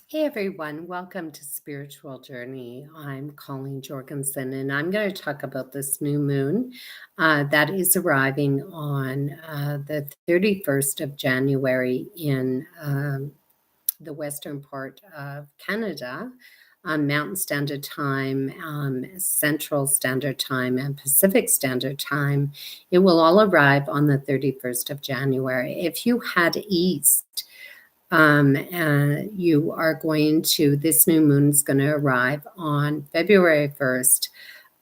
Hey everyone, welcome to Spiritual Journey. I'm Colleen Jorgensen, and I'm going to talk about this new moon that is arriving on the 31st of January in the western part of Canada on Mountain Standard Time, Central Standard Time, and Pacific Standard Time. It will all arrive on the 31st of January. If you head east, and you are going to, this new moon is going to arrive on February 1st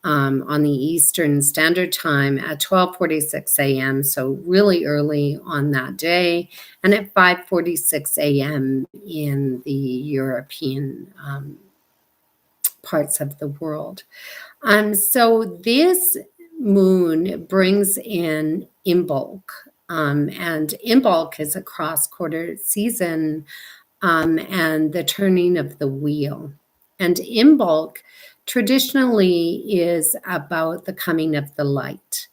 on the Eastern Standard Time at 12:46 a.m. So really early on that day, and at 5:46 a.m. in the European parts of the world. So this moon brings in Imbolc, and Imbolc is a cross-quarter season and the turning of the wheel. And Imbolc traditionally is about the coming of the light.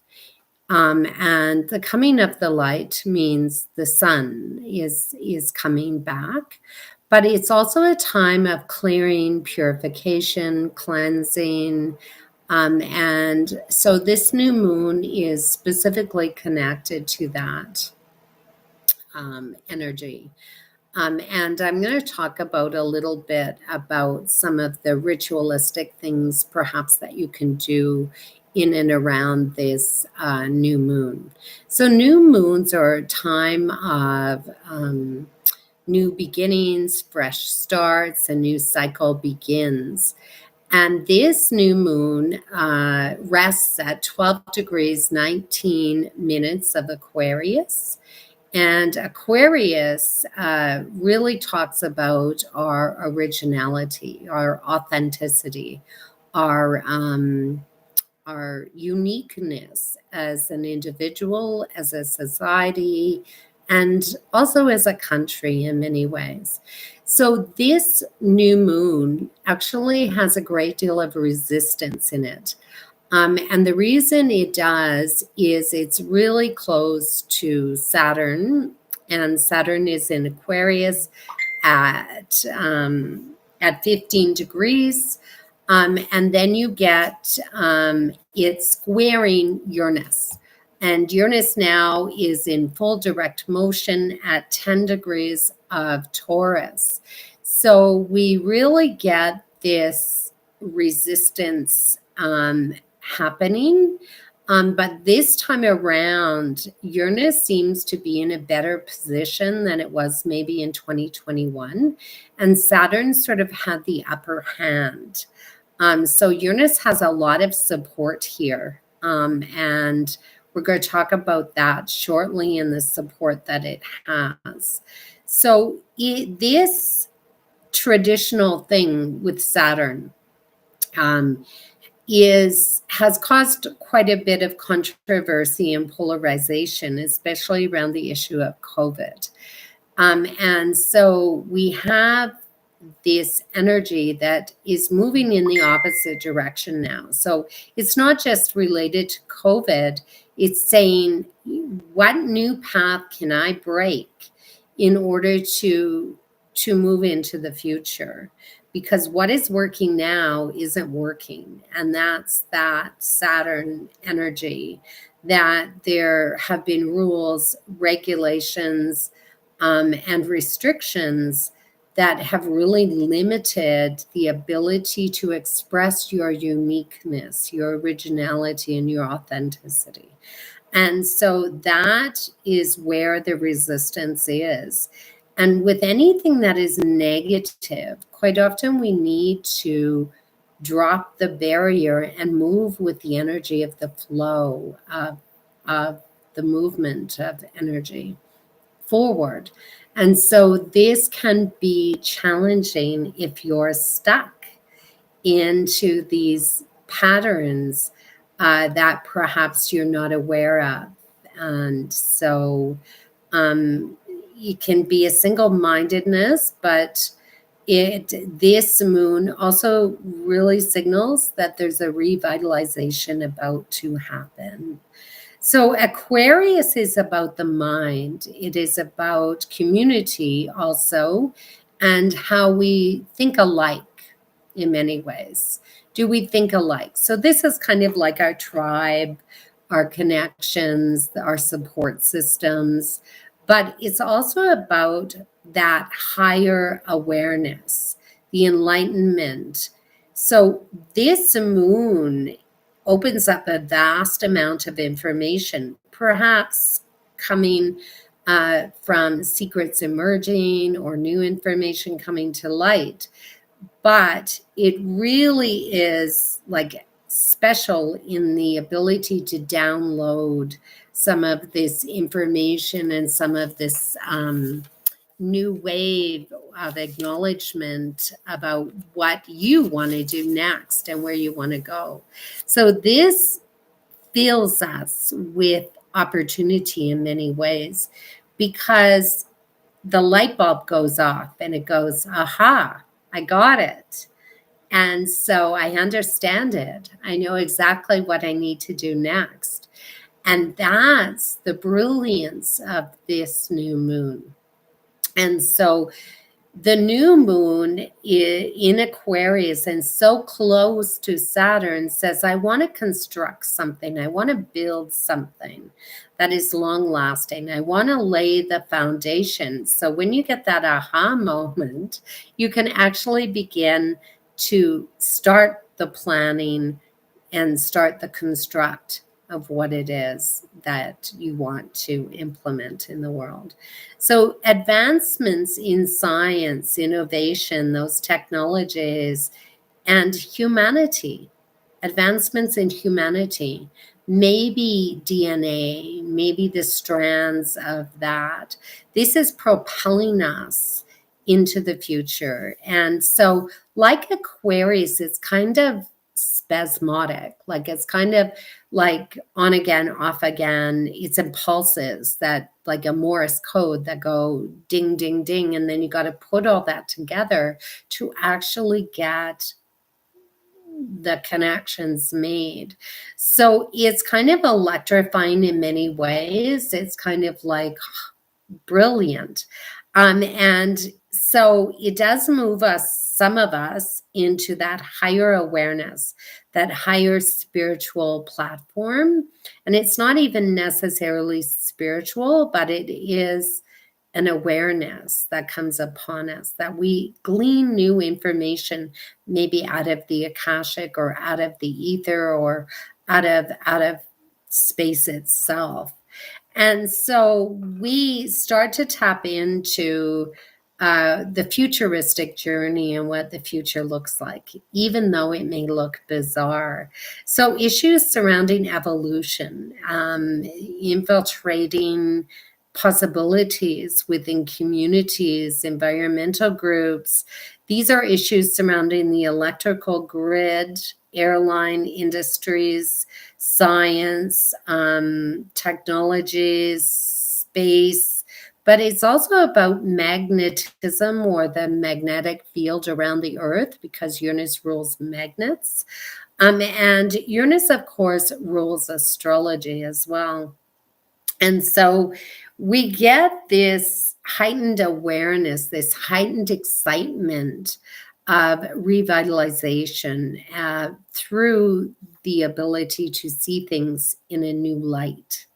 And the coming of the light means the sun is coming back, but it's also a time of clearing, purification, cleansing. And so this new moon is specifically connected to that energy. And I'm going to talk about a little bit about some of the ritualistic things perhaps that you can do in and around this new moon. So new moons are a time of new beginnings, fresh starts, a new cycle begins. And this new moon rests at 12 degrees 19 minutes of Aquarius. And Aquarius really talks about our originality, our authenticity, our uniqueness as an individual, as a society, and also as a country in many ways. So this new moon actually has a great deal of resistance in it. And the reason it does is it's really close to Saturn, and Saturn is in Aquarius at 15 degrees. And then you get it squaring Uranus. And Uranus now is in full direct motion at 10 degrees of Taurus. So we really get this resistance happening. But this time around, Uranus seems to be in a better position than it was maybe in 2021. And Saturn sort of had the upper hand. So Uranus has a lot of support here. And we're going to talk about that shortly in the support that it has. So this traditional thing with Saturn has caused quite a bit of controversy and polarization, especially around the issue of COVID. And so we have this energy that is moving in the opposite direction now. So it's not just related to COVID, it's saying, what new path can I break in order to move into the future? Because what is working now isn't working. And that's that Saturn energy, that there have been rules, regulations, and restrictions that have really limited the ability to express your uniqueness, your originality, and your authenticity. And so that is where the resistance is. And with anything that is negative, quite often we need to drop the barrier and move with the energy of the flow of the movement of energy forward. And so this can be challenging if you're stuck into these patterns that perhaps you're not aware of. And so it can be a single-mindedness, but this moon also really signals that there's a revitalization about to happen. So Aquarius is about the mind. It is about community also, and how we think alike in many ways. Do we think alike? So this is kind of like our tribe, our connections, our support systems, but it's also about that higher awareness, the enlightenment. So this moon opens up a vast amount of information, perhaps coming from secrets emerging or new information coming to light. But it really is like special in the ability to download some of this information and some of this new wave of acknowledgement about what you want to do next and where you want to go. So this fills us with opportunity in many ways, because the light bulb goes off and it goes, aha, I got it. And so I understand it. I know exactly what I need to do next. And that's the brilliance of this new moon. And so the new moon in Aquarius and so close to Saturn says, I want to construct something. I want to build something that is long lasting. I want to lay the foundation. So when you get that aha moment, you can actually begin to start the planning and start the construct of what it is that you want to implement in the world. So advancements in science, innovation, those technologies, and humanity, advancements in humanity, maybe DNA, maybe the strands of that. This is propelling us into the future. And so like Aquarius, it's kind of spasmodic, like it's kind of like on again, off again. It's impulses that like a Morse code that go ding, ding, ding. And then you got to put all that together to actually get the connections made. So it's kind of electrifying in many ways. It's kind of like brilliant. And so it does move us, some of us, into that higher awareness, that higher spiritual platform. And it's not even necessarily spiritual, but it is an awareness that comes upon us, that we glean new information, maybe out of the Akashic or out of the ether or out of space itself. And so we start to tap into the futuristic journey and what the future looks like, even though it may look bizarre. So issues surrounding evolution, infiltrating possibilities within communities, environmental groups. These are issues surrounding the electrical grid, airline industries, science, technologies, space, but it's also about magnetism, or the magnetic field around the earth, because Uranus rules magnets. And Uranus, of course, rules astrology as well. And so we get this heightened awareness, this heightened excitement of revitalization through the ability to see things in a new light.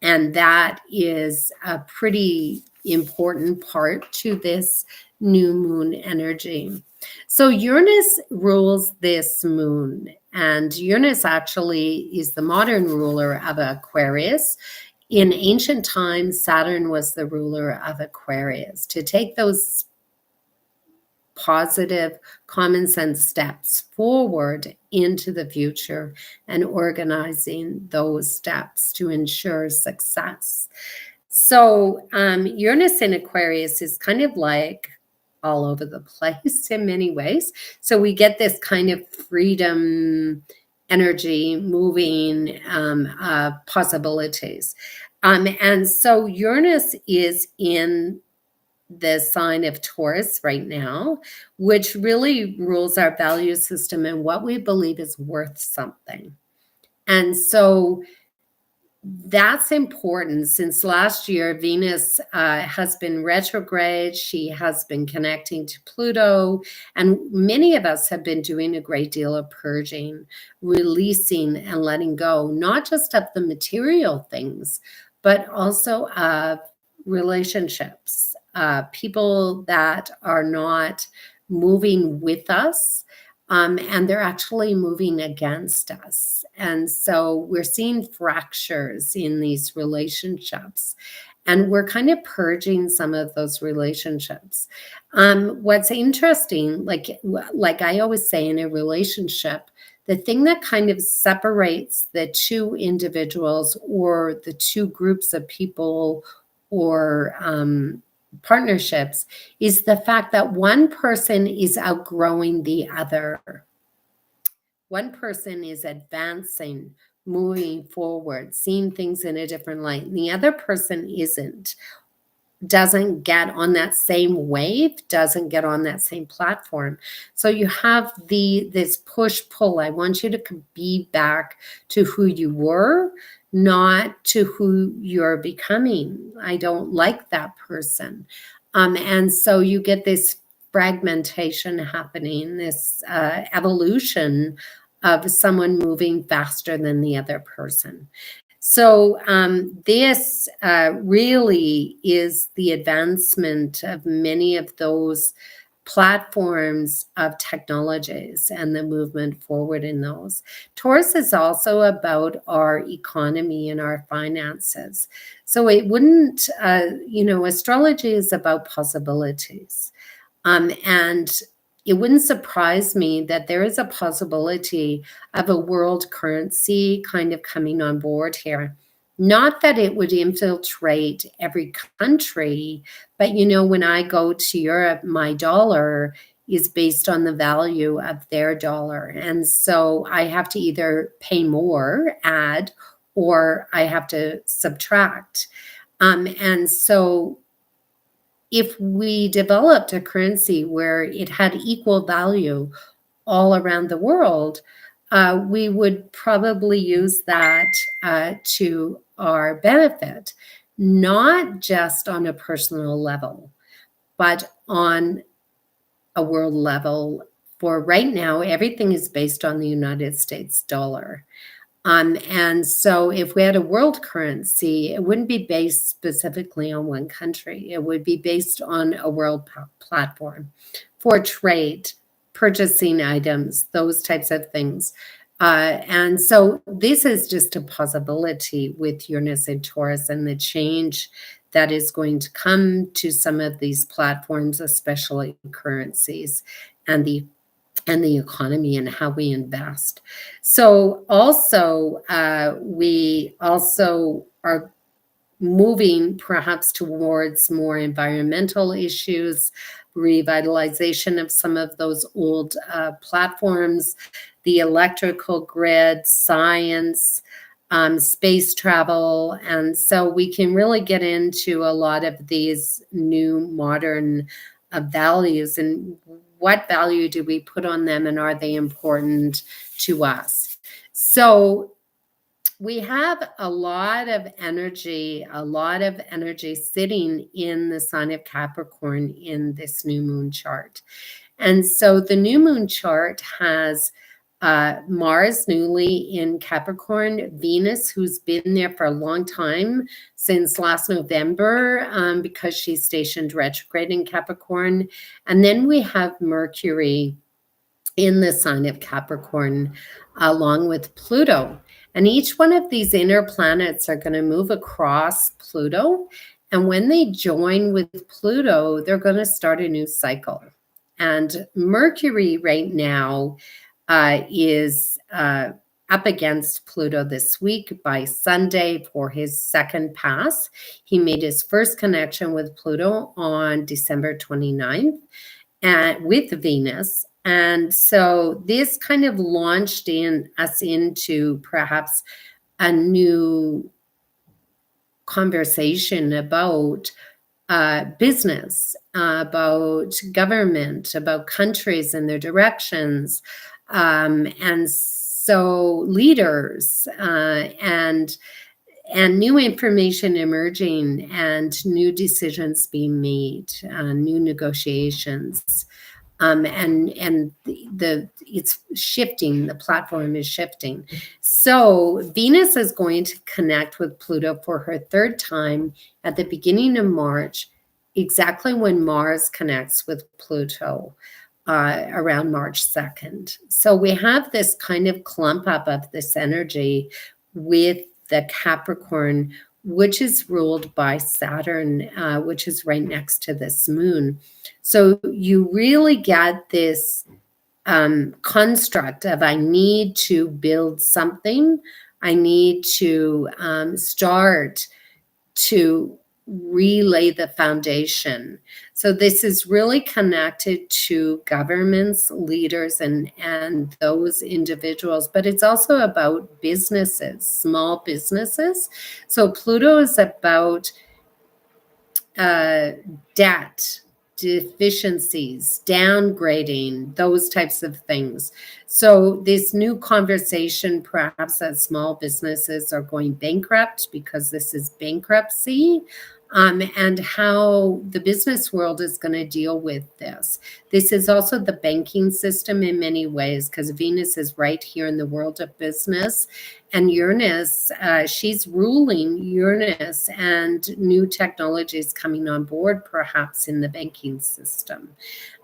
And that is a pretty important part to this new moon energy. So Uranus rules this moon, and Uranus actually is the modern ruler of Aquarius. In ancient times, Saturn was the ruler of Aquarius. To take those positive, common sense steps forward into the future and organizing those steps to ensure success. So Uranus in Aquarius is kind of like all over the place in many ways. So we get this kind of freedom energy moving possibilities. And so Uranus is in the sign of Taurus right now, which really rules our value system and what we believe is worth something. And so that's important. Since last year, Venus has been retrograde. She has been connecting to Pluto. And many of us have been doing a great deal of purging, releasing and letting go, not just of the material things, but also of relationships, people that are not moving with us. And they're actually moving against us. And so we're seeing fractures in these relationships, and we're kind of purging some of those relationships. What's interesting, like I always say in a relationship, the thing that kind of separates the two individuals or the two groups of people or partnerships is the fact that one person is outgrowing the other. One person is advancing, moving forward, seeing things in a different light, and the other person isn't, doesn't get on that same wave, doesn't get on that same platform. So you have this push pull. I want you to be back to who you were, not to who you're becoming. I don't like that person. And so you get this fragmentation happening, this evolution of someone moving faster than the other person. So this really is the advancement of many of those platforms of technologies and the movement forward in those. Taurus is also about our economy and our finances. So it wouldn't, astrology is about possibilities. And it wouldn't surprise me that there is a possibility of a world currency kind of coming on board here. Not that it would infiltrate every country, but when I go to Europe, my dollar is based on the value of their dollar. And so I have to either pay more, add, or I have to subtract. And so if we developed a currency where it had equal value all around the world, we would probably use that to our benefit, not just on a personal level, but on a world level. For right now, everything is based on the United States dollar. And so if we had a world currency, it wouldn't be based specifically on one country. It would be based on a world platform for trade, purchasing items, those types of things. And so this is just a possibility with Uranus and Taurus and the change that is going to come to some of these platforms, especially currencies and the economy and how we invest. So also, we also are moving perhaps towards more environmental issues, revitalization of some of those old platforms, the electrical grid, science, space travel. And so we can really get into a lot of these new modern values and what value do we put on them and are they important to us? So we have a lot of energy sitting in the sign of Capricorn in this new moon chart. And so the new moon chart has Mars newly in Capricorn, Venus, who's been there for a long time, since last November, because she's stationed retrograde in Capricorn. And then we have Mercury in the sign of Capricorn, along with Pluto. And each one of these inner planets are going to move across Pluto. And when they join with Pluto, they're going to start a new cycle. And Mercury right now is up against Pluto this week by Sunday for his second pass. He made his first connection with Pluto on December 29th and with Venus. And so this kind of launched us into perhaps a new conversation about business, about government, about countries and their directions, and so leaders, and and new information emerging and new decisions being made, new negotiations. And it's shifting. The platform is shifting. So Venus is going to connect with Pluto for her third time at the beginning of March, exactly when Mars connects with Pluto, around March 2nd. So we have this kind of clump up of this energy with the Capricorn, which is ruled by Saturn, which is right next to this moon. So you really get this construct of, I need to build something. I need to start to relay the foundation. So this is really connected to governments, leaders, and those individuals, but it's also about businesses, small businesses. So Pluto is about debt, deficiencies, downgrading, those types of things. So this new conversation, perhaps that small businesses are going bankrupt because this is bankruptcy, and how the business world is going to deal with this. This is also the banking system in many ways, because Venus is right here in the world of business. And Uranus, she's ruling Uranus and new technologies coming on board, perhaps in the banking system.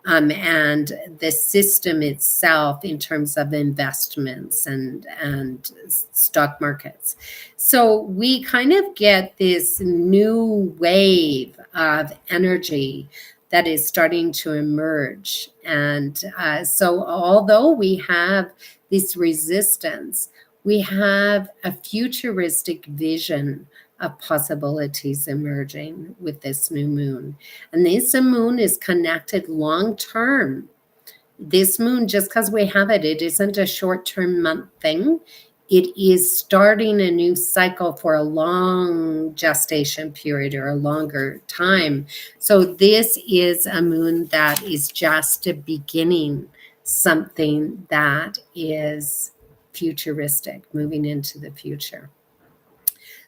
And the system itself in terms of investments and stock markets. So we kind of get this new wave of energy that is starting to emerge. And so although we have this resistance, we have a futuristic vision of possibilities emerging with this new moon. And this moon is connected long term. This moon, just because we have it, it isn't a short-term month thing. It is starting a new cycle for a long gestation period or a longer time. So this is a moon that is just beginning something that is futuristic, moving into the future.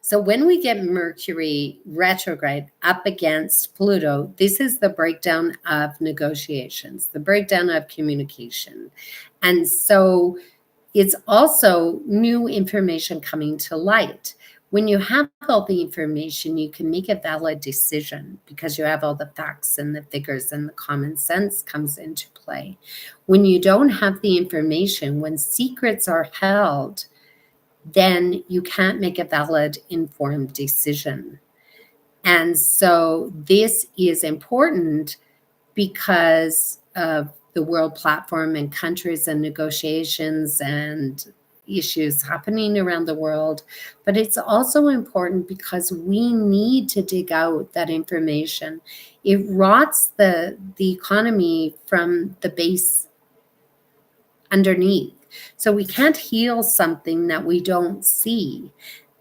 So when we get Mercury retrograde up against Pluto, this is the breakdown of negotiations, the breakdown of communication. And so it's also new information coming to light. When you have all the information, you can make a valid decision because you have all the facts and the figures, and the common sense comes into play. When you don't have the information, when secrets are held, then you can't make a valid, informed decision. And so this is important because of the world platform and countries and negotiations and issues happening around the world. But it's also important because we need to dig out that information. It rots the economy from the base underneath. So we can't heal something that we don't see.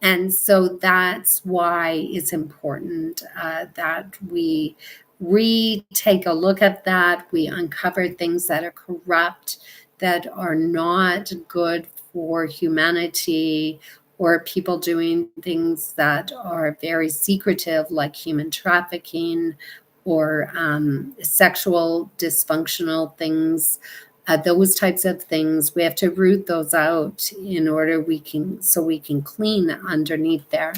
And so that's why it's important that we take a look at that. We uncover things that are corrupt, that are not good for humanity, or people doing things that are very secretive, like human trafficking or sexual dysfunctional things. Those types of things, we have to root those out in order we can clean underneath there.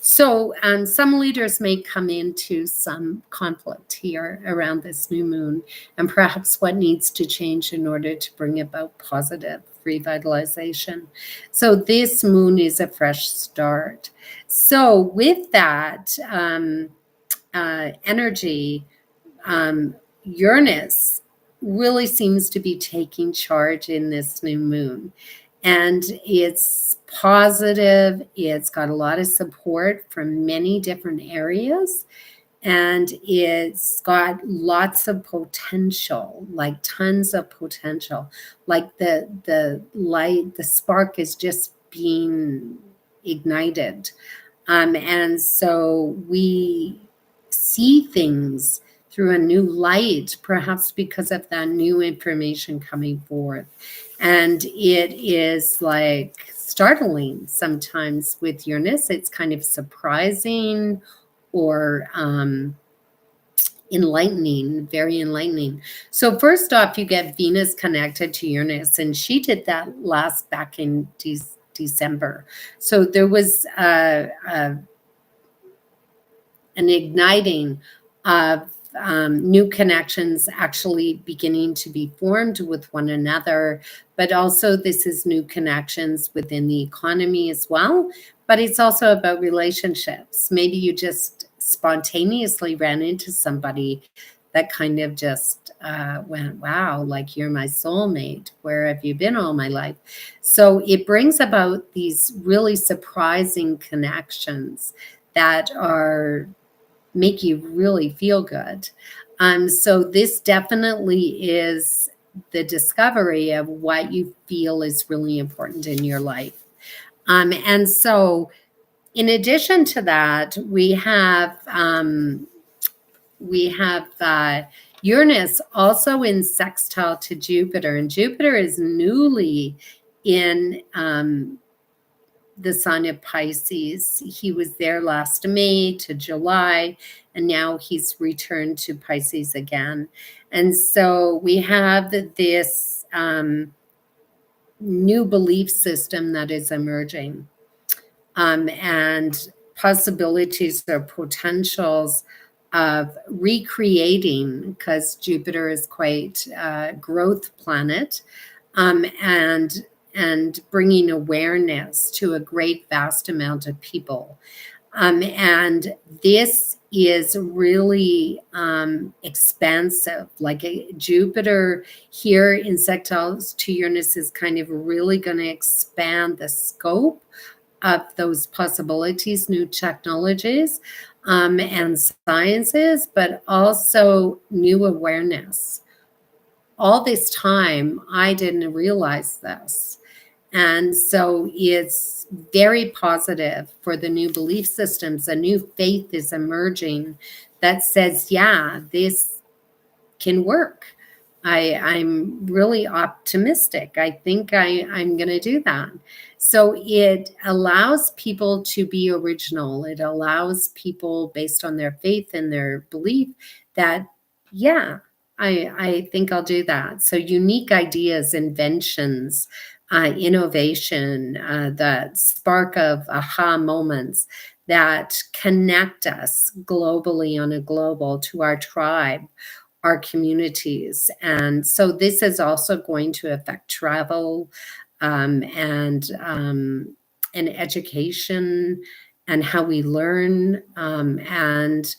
So some leaders may come into some conflict here around this new moon, and perhaps what needs to change in order to bring about positive revitalization. So this moon is a fresh start. So with that energy, Uranus really seems to be taking charge in this new moon. And it's positive. It's got a lot of support from many different areas. And it's got lots of potential, like tons of potential. Like the light, the spark is just being ignited. And so we see things through a new light, perhaps because of that new information coming forth. And it is like startling sometimes with Uranus. It's kind of surprising or enlightening, very enlightening. So first off, you get Venus connected to Uranus, and she did that back in December. So there was an igniting of new connections actually beginning to be formed with one another, but also this is new connections within the economy as well. But it's also about relationships. Maybe you just spontaneously ran into somebody that kind of just went, wow, like you're my soulmate. Where have you been all my life? So it brings about these really surprising connections that are make you really feel good. So this definitely is the discovery of what you feel is really important in your life. And so in addition to that, we have Uranus also in sextile to Jupiter, and Jupiter is newly in the sign of Pisces. He was there last May to July, and now he's returned to Pisces again. And so we have this new belief system that is emerging, and possibilities or potentials of recreating, because Jupiter is quite a growth planet, and bringing awareness to a great vast amount of people. And this is really expansive. Like Jupiter here in sextiles to Uranus is kind of really going to expand the scope of those possibilities, new technologies, and sciences, but also new awareness. All this time, I didn't realize this. And so it's very positive for the new belief systems. A new faith is emerging that says, yeah, this can work. I'm really optimistic. I think I'm going to do that. So it allows people to be original. It allows people, based on their faith and their belief, that, yeah, I think I'll do that. So unique ideas, inventions, innovation, the spark of aha moments that connect us globally on a global to our tribe, our communities. And so this is also going to affect travel, and education and how we learn, and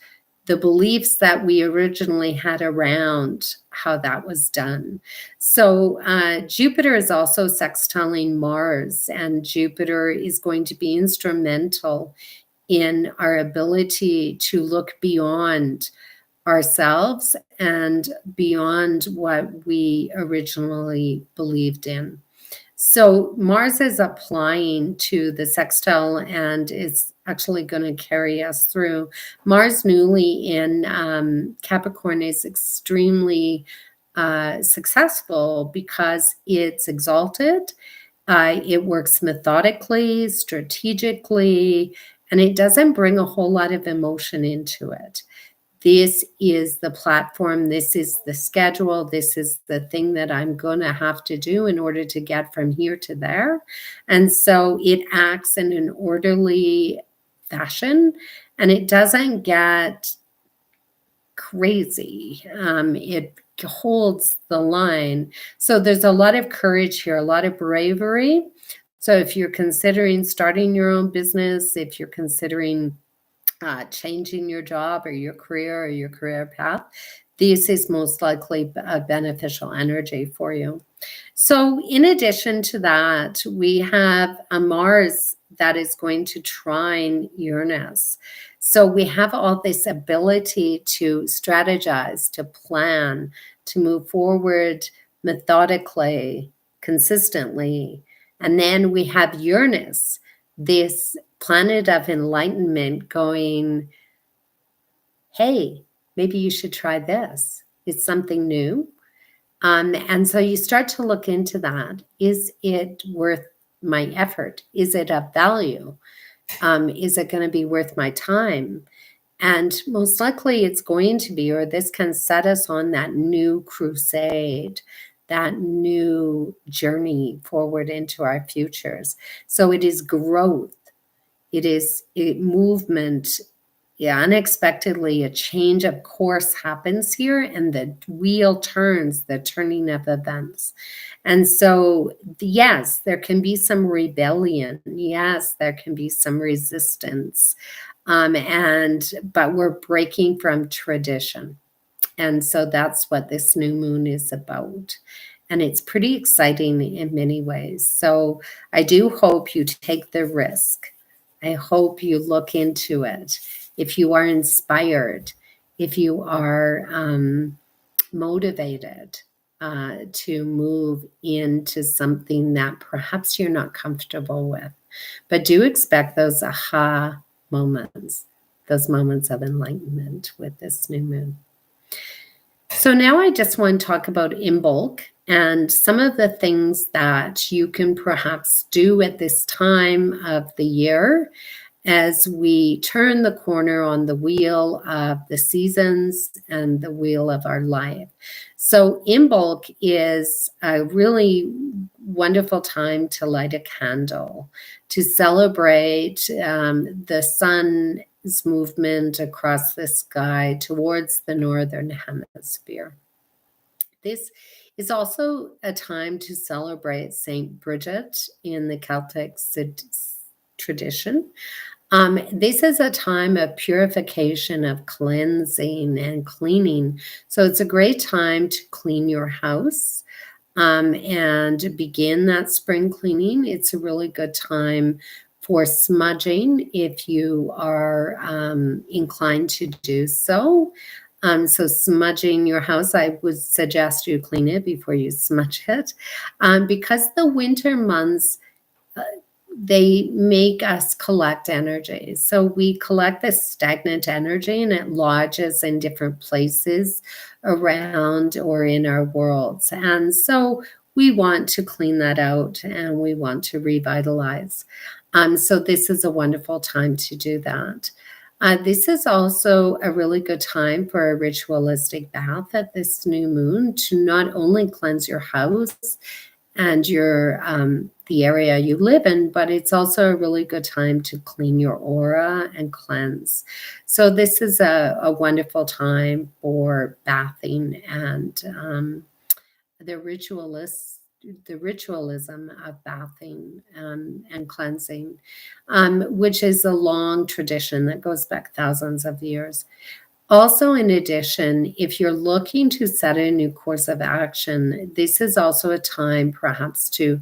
the beliefs that we originally had around how that was done. So Jupiter is also sextiling Mars, and Jupiter is going to be instrumental in our ability to look beyond ourselves and beyond what we originally believed in. So Mars is applying to the sextile and is actually going to carry us through. Mars newly in Capricorn is extremely successful because it's exalted. It works methodically, strategically, and it doesn't bring a whole lot of emotion into it. This is the platform, this is the schedule, this is the thing that I'm going to have to do in order to get from here to there. And so it acts in an orderly fashion, and it doesn't get crazy. It holds the line. So there's a lot of courage here, a lot of bravery. So if you're considering starting your own business, if you're considering changing your job or your career path, this is most likely a beneficial energy for you. So in addition to that, we have a Mars that is going to trine Uranus. So we have all this ability to strategize, to plan, to move forward methodically, consistently. And then we have Uranus, this planet of enlightenment, going, hey, maybe you should try this. It's something new. And so you start to look into that. Is it worth my effort? Is it of value? Is it going to be worth my time? And most likely it's going to be, or this can set us on that new crusade, that new journey forward into our futures. So it is growth. It is movement. Yeah, unexpectedly, a change of course happens here, and the wheel turns, the turning of events. And so, yes, there can be some rebellion. Yes, there can be some resistance. But we're breaking from tradition. And so that's what this new moon is about. And it's pretty exciting in many ways. So I do hope you take the risk. I hope you look into it. If you are inspired, if you are motivated to move into something that perhaps you're not comfortable with, but do expect those aha moments, those moments of enlightenment with this new moon. So now I just want to talk about Imbolc and some of the things that you can perhaps do at this time of the year as we turn the corner on the wheel of the seasons and the wheel of our life. So Imbolc is a really wonderful time to light a candle, to celebrate the sun's movement across the sky towards the northern hemisphere. This is also a time to celebrate Saint Bridget in the Celtic tradition. This is a time of purification, of cleansing and cleaning. So it's a great time to clean your house and begin that spring cleaning. It's a really good time for smudging if you are inclined to do so. So smudging your house, I would suggest you clean it before you smudge it. Because the winter months, they make us collect energy. So we collect this stagnant energy and it lodges in different places around or in our worlds. And so we want to clean that out and we want to revitalize. So this is a wonderful time to do that. This is also a really good time for a ritualistic bath at this new moon to not only cleanse your house and your the area you live in, but it's also a really good time to clean your aura and cleanse. So this is a wonderful time for bathing and the ritualism of bathing and cleansing, which is a long tradition that goes back thousands of years. Also, in addition, if you're looking to set a new course of action, this is also a time perhaps to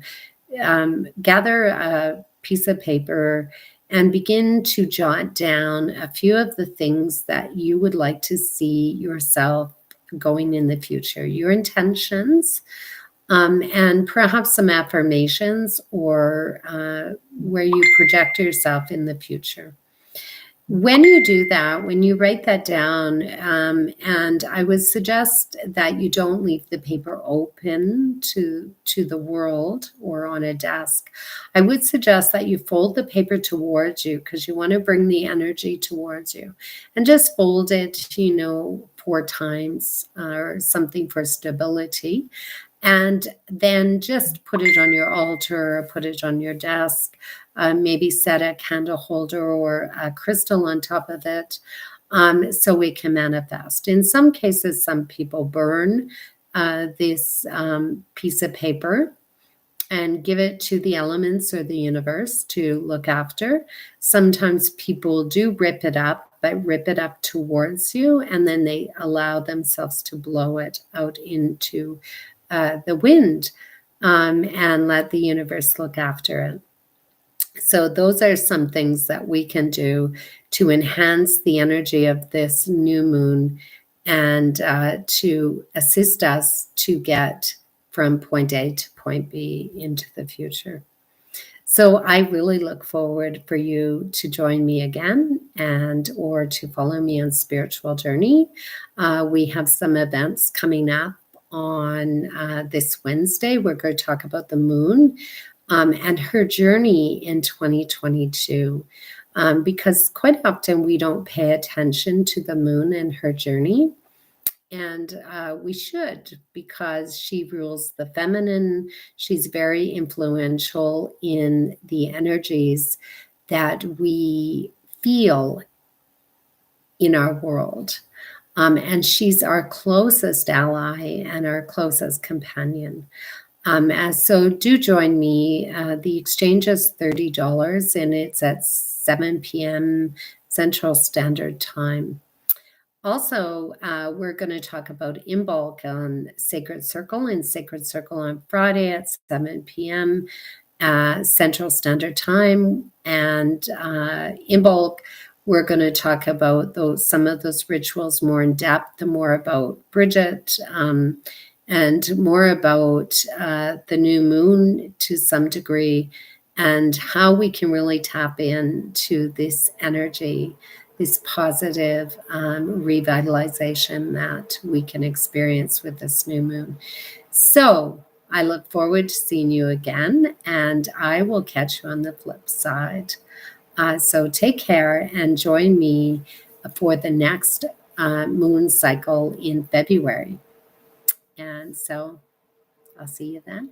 gather a piece of paper and begin to jot down a few of the things that you would like to see yourself going in the future, your intentions, and perhaps some affirmations or where you project yourself in the future. When you do that, when you write that down, and I would suggest that you don't leave the paper open to the world or on a desk. I would suggest that you fold the paper towards you because you want to bring the energy towards you, and just fold it, 4 times or something for stability. And then just put it on your altar or put it on your desk. Maybe set a candle holder or a crystal on top of it so we can manifest. In some cases, some people burn this piece of paper and give it to the elements or the universe to look after. Sometimes people do rip it up, but rip it up towards you, and then they allow themselves to blow it out into the wind and let the universe look after it. So those are some things that we can do to enhance the energy of this new moon and to assist us to get from point A to point B into the future. So I really look forward for you to join me again and or to follow me on Spiritual Journey. We have some events coming up on this Wednesday. We're going to talk about the moon. and her journey in 2022. Because quite often we don't pay attention to the moon and her journey. And we should, because she rules the feminine. She's very influential in the energies that we feel in our world. And she's our closest ally and our closest companion. So do join me. The exchange is $30 and it's at 7 p.m. Central Standard Time. Also, we're going to talk about Imbolc on Sacred Circle and Sacred Circle on Friday at 7 p.m. Central Standard Time. And Imbolc, we're going to talk about some of those rituals more in depth, more about Bridget, and more about the new moon to some degree, and how we can really tap into this energy, this positive revitalization that we can experience with this new moon. So I look forward to seeing you again, and I will catch you on the flip side. So take care and join me for the next moon cycle in February. And so I'll see you then.